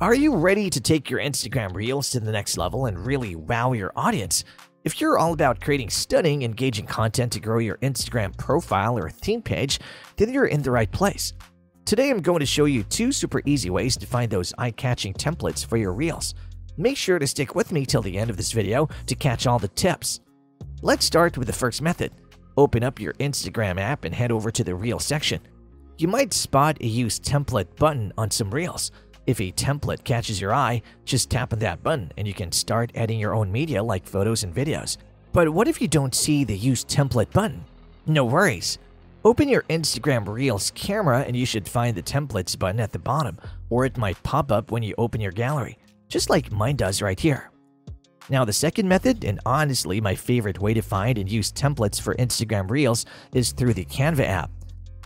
Are you ready to take your Instagram Reels to the next level and really wow your audience? If you're all about creating stunning, engaging content to grow your Instagram profile or theme page, then you're in the right place. Today I'm going to show you 2 super easy ways to find those eye-catching templates for your Reels. Make sure to stick with me till the end of this video to catch all the tips. Let's start with the first method. Open up your Instagram app and head over to the Reels section. You might spot a Use Template button on some Reels. If a template catches your eye, just tap on that button and you can start adding your own media like photos and videos. But what if you don't see the Use Template button? No worries. Open your Instagram Reels camera and you should find the Templates button at the bottom, or it might pop up when you open your gallery, just like mine does right here. Now the second method, and honestly my favorite way to find and use templates for Instagram Reels, is through the Canva app.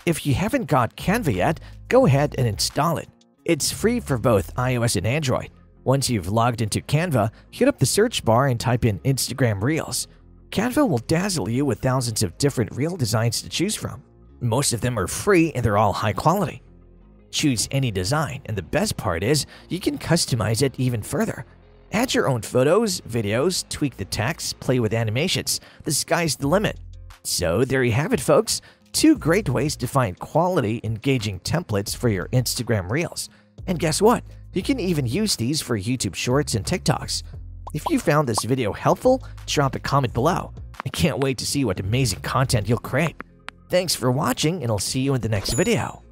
If you haven't got Canva yet, go ahead and install it. It's free for both iOS and Android. Once you've logged into Canva, hit up the search bar and type in Instagram Reels. Canva will dazzle you with thousands of different reel designs to choose from. Most of them are free and they're all high quality. Choose any design, and the best part is you can customize it even further. Add your own photos, videos, tweak the text, play with animations. The sky's the limit. So there you have it, folks. 2 great ways to find quality, engaging templates for your Instagram Reels. And guess what? You can even use these for YouTube Shorts and TikToks. If you found this video helpful, drop a comment below. I can't wait to see what amazing content you'll create. Thanks for watching, and I'll see you in the next video.